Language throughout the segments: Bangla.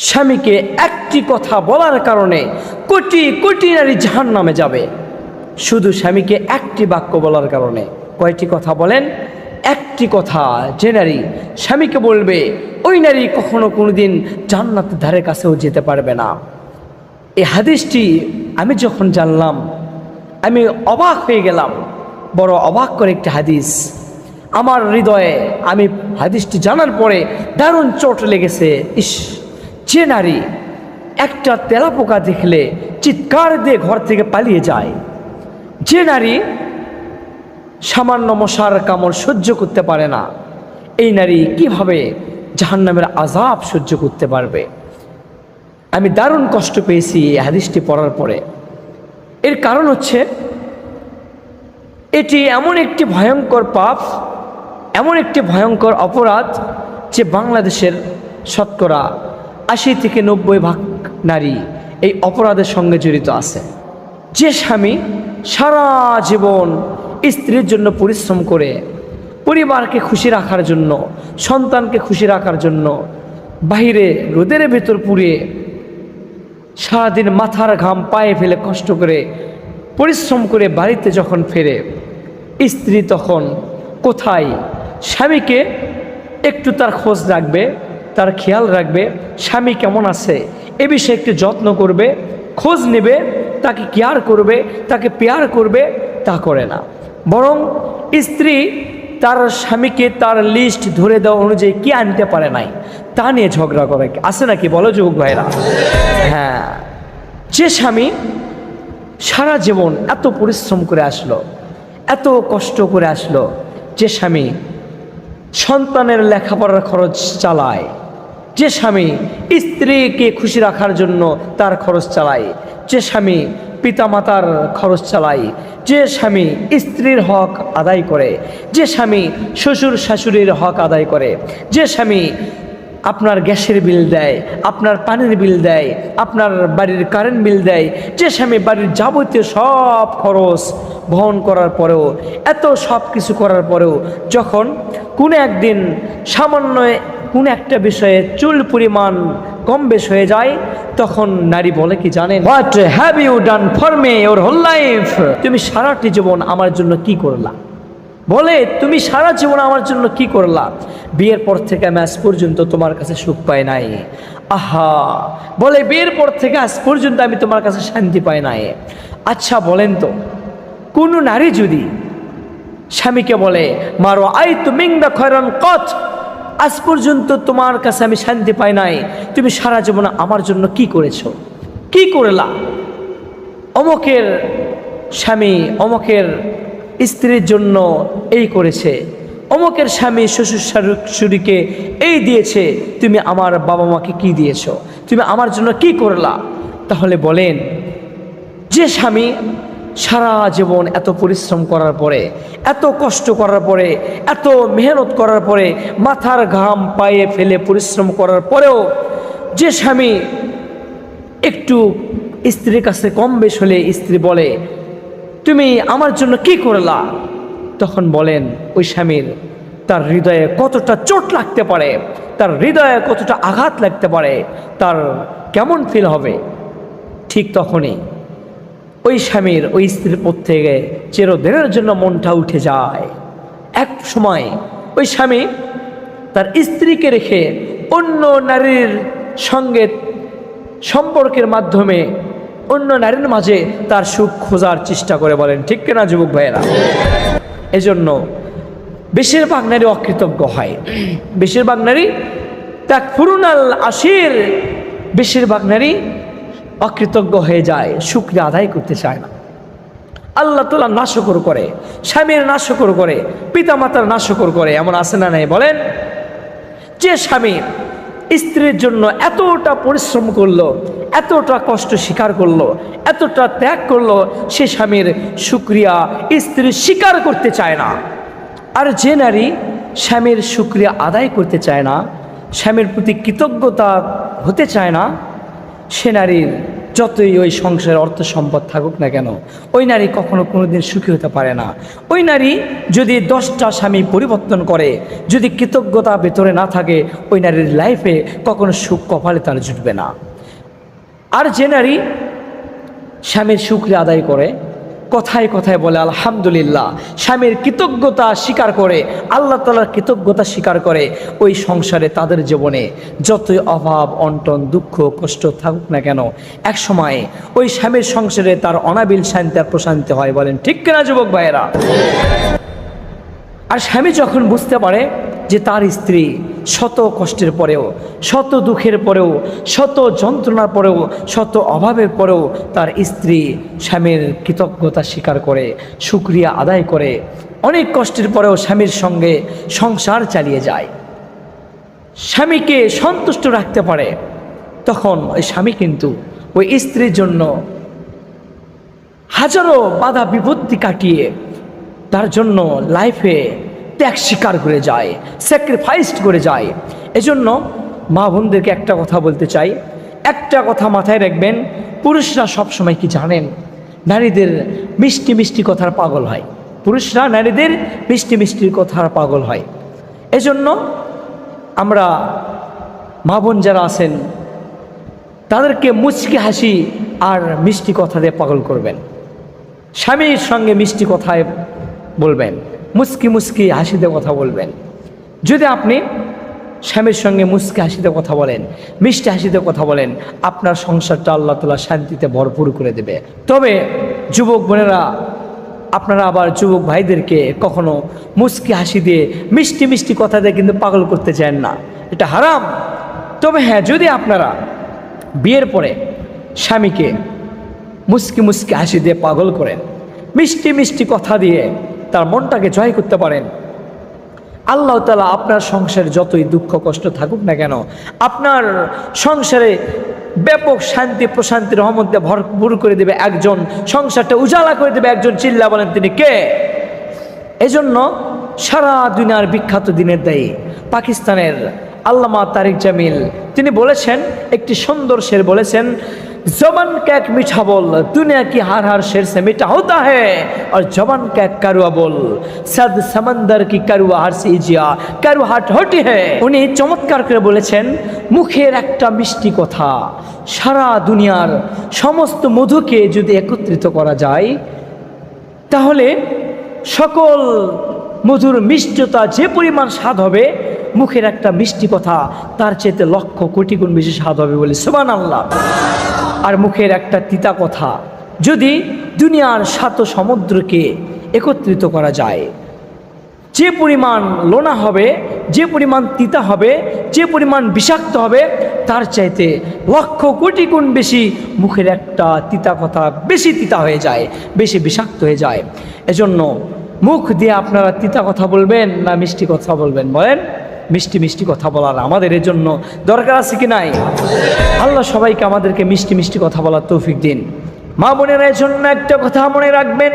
স্বামীকে একটি কথা বলার কারণে কোটি কোটি নারী জাহান্নামে যাবে। শুধু স্বামীকে একটি বাক্য বলার কারণে। কয়টি কথা বলেন? একটি কথা যে নারী স্বামীকে বলবে, ওই নারী কখনো কোনোদিন জান্নাতের ধারে কাছেও যেতে পারবে না। এই হাদিসটি আমি যখন জানলাম আমি অবাক হয়ে গেলাম। বড় অবাক করে একটি হাদিস আমার হৃদয়ে। আমি হাদিসটি জানার পরে দারুণ চোট লেগেছে। ইস, যে নারী একটা তেলাপোকা দেখলে চিৎকার দিয়ে ঘর থেকে পালিয়ে যায়, যে নারী সামান্য মশার কামড় সহ্য করতে পারে না, এই নারী কিভাবে জাহান্নামের আযাব সহ্য করতে পারবে? আমি দারুণ কষ্ট পেয়েছি এই হাদিসটি পড়ার পরে। এর কারণ হচ্ছে এটি এমন একটি ভয়ঙ্কর পাপ, এমন একটি ভয়ঙ্কর অপরাধ যে বাংলাদেশের শতকরা 80 থেকে 90% নারী এই অপরাধের সঙ্গে জড়িত আছে। যে স্বামী সারা জীবন স্ত্রীর জন্য পরিশ্রম করে, পরিবারকে খুশি রাখার জন্য, সন্তানকে খুশি রাখার জন্য বাইরে রোদের ভেতর পুড়িয়ে সারাদিন মাথার ঘাম পায়ে ফেলে কষ্ট করে পরিশ্রম করে বাড়িতে যখন ফেরে, স্ত্রী তখন কোথায় স্বামীকে একটু তার খোঁজ রাখবে, তার খেয়াল রাখবে, স্বামী কেমন আছে এ বিষয়ে একটু যত্ন করবে, খোঁজ নেবে, তাকে কেয়ার করবে, তাকে পেয়ার করবে, তা করে না। বরং স্ত্রী তার স্বামীকে তার লিস্ট ধরে দেওয়া অনুযায়ী কি আনতে পারে নাই তা নিয়ে ঝগড়া করে। আছে নাকি বলো যুবক ভাইরা? হ্যাঁ, যে স্বামী সারা জীবন এত পরিশ্রম করে আসলো, এত কষ্ট করে আসলো, যে স্বামী সন্তানের লেখাপড়ার খরচ চালায়, যে স্বামী স্ত্রীকে খুশি রাখার জন্য তার খরচ চালায়, যে স্বামী পিতামাতার খরচ চালায়, যে স্বামী স্ত্রীর হক আদায় করে, যে স্বামী শ্বশুর শাশুড়ির হক আদায় করে, যে স্বামী আপনার গ্যাসের বিল দেয়, আপনার পানির বিল দেয়, আপনার বাড়ির কারেন্ট বিল দেয়, যে স্বামী বাড়ির যাবতীয় সব খরচ বহন করার পরেও, এত সব কিছু করার পরেও যখন কোনো একদিন সামান্য কোনো একটা বিষয়ে চুল পরিমাণ কম বেশ হয়ে যায়, তখন নারী বলে কি জানেন? What have you done for me your whole life? তুমি সারাটি জীবন আমার জন্য কি করলা? বলে তুমি সারা জীবন আমার জন্য কি করলা? বিয়ের পর থেকে আমি আজ পর্যন্ত তোমার কাছে সুখ পাই নাই। আহা, বলে বিয়ের পর থেকে আজ পর্যন্ত আমি তোমার কাছে শান্তি পাই নাই। আচ্ছা বলেন তো, কোনো নারী যদি স্বামীকে বলে মারো আই তুমি খয়রান কত, আজ পর্যন্ত তোমার কাছে আমি শান্তি পাই নাই, তুমি সারা জীবন আমার জন্য কি করেছো, কি করলা? অমকের স্বামী অমকের স্ত্রীর জন্য এই করেছে, অমকের স্বামী শ্বশুর শাশুড়িকে এই দিয়েছে, তুমি আমার বাবা মাকে কি দিয়েছো, তুমি আমার জন্য কি করলা? তাহলে বলেন, যে স্বামী সারা জীবন এত পরিশ্রম করার পরে, এত কষ্ট করার পরে, এত মেহনত করার পরে, মাথার ঘাম পায়ে ফেলে পরিশ্রম করার পরেও যে স্বামী একটু স্ত্রীর কাছে কম বেশ হলে স্ত্রী বলে তুমি আমার জন্য কি করলা, তখন বলেন ওই স্বামীর তার হৃদয়ে কতটা চোট লাগতে পারে, তার হৃদয়ে কতটা আঘাত লাগতে পারে, তার কেমন ফিল হবে? ঠিক তখনই ওই স্বামীর ওই স্ত্রীর পর থেকে চিরদিনের জন্য মনটা উঠে যায়। এক সময় ওই স্বামী তার স্ত্রীকে রেখে অন্য নারীর সঙ্গে সম্পর্কের মাধ্যমে অন্য নারীর মাঝে তার সুখ খোঁজার চেষ্টা করে। বলেন ঠিক কিনা যুবক ভাইয়েরা? এজন্য বেশিরভাগ নারী অকৃতজ্ঞ হয়, বেশিরভাগ নারী তাকফুরুনাল আশির, বেশিরভাগ নারী অকৃতজ্ঞ হয়ে যায়, শুকরিয়া আদায় করতে চায় না। আল্লাহ তাআলা নাশকর করে, স্বামীর নাশকর করে, পিতামাতার নাশকর করে, এমন আছে না নাই বলেন? যে স্বামী স্ত্রীর জন্য এতটা পরিশ্রম করলো, এতটা কষ্ট স্বীকার করলো, এতটা ত্যাগ করলো, সে স্বামীর শুকরিয়া স্ত্রী স্বীকার করতে চায় না। আর যে নারী স্বামীর শুকরিয়া আদায় করতে চায় না, স্বামীর প্রতি কৃতজ্ঞতা হতে চায় না, সে নারীর যতই ওই সংসারে অর্থ সম্পদ থাকুক না কেন, ওই নারী কখনো কোনোদিন সুখী হতে পারে না। ওই নারী যদি 10টা স্বামী পরিবর্তন করে, যদি কৃতজ্ঞতা ভেতরে না থাকে, ওই নারীর লাইফে কখনো সুখ কপালে তার জুটবে না। আর যে নারী স্বামীর শুকরিয়া আদায় করে, কথায় কথায় বলে আলহামদুলিল্লাহ, স্বামীর কৃতজ্ঞতা স্বীকার করে, আল্লাহ তাআলার কৃতজ্ঞতা স্বীকার করে, ওই সংসারে তাদের জীবনে যতই অভাব অনটন দুঃখ কষ্ট থাকুক না কেন, এক সময় ওই স্বামীর সংসারে তার অনাবিল শান্তি আর প্রশান্তি হয়। বলেন ঠিক কিনা যুবক ভাইয়েরা? আর স্বামী যখন বুঝতে পারে যে তার স্ত্রী শত কষ্টের পরেও, শত দুঃখের পরেও, শত যন্ত্রণার পরেও, শত অভাবের পরেও তার স্ত্রী স্বামীর কৃতজ্ঞতা স্বীকার করে, শুকরিয়া আদায় করে, অনেক কষ্টের পরেও স্বামীর সঙ্গে সংসার চালিয়ে যায়, স্বামীকে সন্তুষ্ট রাখতে পারে, তখন ওই স্বামী কিন্তু ওই স্ত্রীর জন্য হাজারো বাধা বিপত্তি কাটিয়ে তার জন্য লাইফে ত্যাগ স্বীকার করে যায়, স্যাক্রিফাইস করে যায়। এজন্য মা বোনদেরকে একটা কথা বলতে চাই, একটা কথা মাথায় রাখবেন, পুরুষরা সবসময় কি জানেন, নারীদের মিষ্টি মিষ্টি কথার পাগল হয়। পুরুষরা নারীদের মিষ্টি মিষ্টির কথার পাগল হয়। এজন্য আমরা মা বোন যারা আছেন তাদেরকে মুচকি হাসি আর মিষ্টি কথা দিয়ে পাগল করবেন। স্বামীর সঙ্গে মিষ্টি কথায় বলবেন, মুচকি মুচকি হাসিতে কথা বলবেন। যদি আপনি স্বামীর সঙ্গে মুচকি হাসিতে কথা বলেন, মিষ্টি হাসিতে কথা বলেন, আপনার সংসারটা আল্লাহ তাআলা শান্তিতে ভরপুর করে দেবে। তবে যুবক বোনেরা, আপনারা আবার যুবক ভাইদেরকে কখনো মুচকি হাসি দিয়ে মিষ্টি মিষ্টি কথা দিয়ে কিন্তু পাগল করতে চান না, এটা হারাম। তবে হ্যাঁ, যদি আপনারা বিয়ের পরে স্বামীকে মুচকি মুচকি হাসি দিয়ে পাগল করেন, মিষ্টি মিষ্টি কথা দিয়ে তার মনটাকে জয় করতে পারেন, আল্লাহ তাআলা আপনার সংসারে যতই দুঃখ কষ্ট থাকুক না কেন, আপনার সংসারে ব্যাপক শান্তি প্রশান্তি রহমত দিয়ে ভরপুর করে দেবে। একজন সংসারটা উজালা করে দেবে। একজন চিল্লা বলেন তিনি কে? এজন্য সারা দুনিয়ার বিখ্যাত দিনের দায়ী পাকিস্তানের আল্লামা তারিক জামিল তিনি বলেছেন, একটি সুন্দর শের বলেছেন, জবান का एक मीठा बोल दुनिया की हर हर शेर से मीठा होता है और जबान का एक कड़वा बोल सद समंदर की कड़वाहट से इजिया कड़वाहट होती है। উনি চমৎকার করে বলেছেন, মুখের একটা মিষ্টি কথা সারা দুনিয়ার সমস্ত মধুকে যদি একত্রিত করা যায়, তাহলে সকল মধুর মিষ্টতা যে পরিমাণ স্বাদ হবে, মুখের একটা মিষ্টি কথা তার চেয়ে লক্ষ কোটি গুণ বেশি স্বাদ হবে বলে সুবহানাল্লাহ। আর মুখের একটা তিতা কথা যদি দুনিয়ার 7 সমুদ্রকে একত্রিত করা যায়, যে পরিমাণ লোনা হবে, যে পরিমাণ তিতা হবে, যে পরিমাণ বিষাক্ত হবে, তার চাইতে লক্ষ কোটি গুণ বেশি মুখের একটা তিতা কথা বেশি তিতা হয়ে যায়, বেশি বিষাক্ত হয়ে যায়। এজন্য মুখ দিয়ে আপনারা তিতা কথা বলবেন না মিষ্টি কথা বলবেন? বলেন, মিষ্টি মিষ্টি কথা বলার আমাদের এর জন্য দরকার আছে কি নাই? আল্লাহ সবাইকে আমাদেরকে মিষ্টি মিষ্টি কথা বলার তৌফিক দিন। মা বোনেরা, এর জন্য একটা কথা মনে রাখবেন,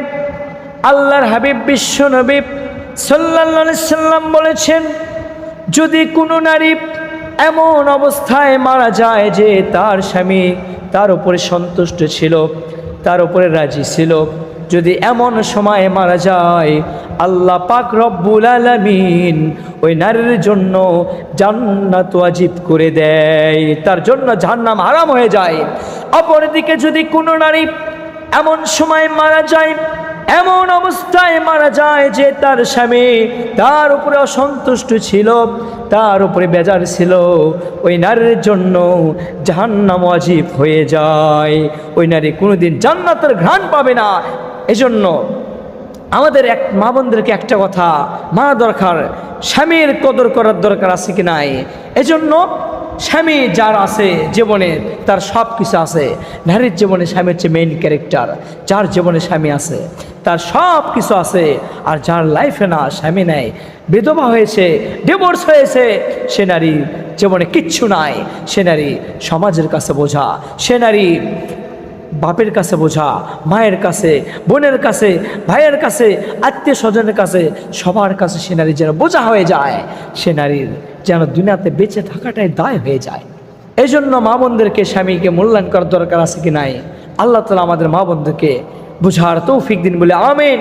আল্লাহর হাবিব বিশ্ব নবী সাল্লাল্লাহু আলাইহি সাল্লাম বলেছেন, যদি কোনো নারী এমন অবস্থায় মারা যায় যে তার স্বামী তার উপরে সন্তুষ্ট ছিল, তার উপরে রাজি ছিল, যদি এমন সময় মারা যায়, আল্লাহ পাক রব্বুল আলামিন ওই নারীর জন্য জান্নাত ওয়াজিব করে দেয়, তার জন্য জাহান্নাম হারাম হয়ে যায়। অপরদিকে যদি কোনো নারী এমন সময় মারা যায়, এমন অবস্থায় মারা যায় যে তার স্বামী তার উপরে অসন্তুষ্ট ছিল, তার উপরে বেজার ছিল, ওই নারীর জন্য জাহান্নাম ওয়াজিব হয়ে যায়। ওই নারী কোনোদিন জান্নাতের ঘ্রাণ পাবে না। এজন্য আমাদের মা বোনদেরকে একটা কথা মানা দরকার, স্বামীর কদর করার দরকার আছে কি নাই। এজন্য স্বামী যার আছে জীবনে, তার সব কিছু আছে। নারীর জীবনে স্বামী হচ্ছে মেইন ক্যারেক্টার। যার জীবনে স্বামী আছে তার সব কিছু আছে, আর যার লাইফে না স্বামী নেই, বিধবা হয়েছে, ডিভোর্স হয়েছে, সে নারী জীবনে কিচ্ছু নাই। সে নারী সমাজের কাছে বোঝা, সে নারী বাপের কাছে বোঝা, মায়ের কাছে, বোনের কাছে, ভাইয়ের কাছে, আত্মীয় স্বজনের কাছে, সবার কাছে সে নারী যেন বোঝা হয়ে যায়। সে নারীর যেন দুনিয়াতে বেঁচে থাকাটাই দায় হয়ে যায়। এই জন্য মা বোনদেরকে স্বামীকে মূল্যায়ন করার দরকার আছে কি নাই? আল্লাহ তাআলা আমাদের মা বোনদেরকে বুঝার তৌফিক দিন বলে আমিন।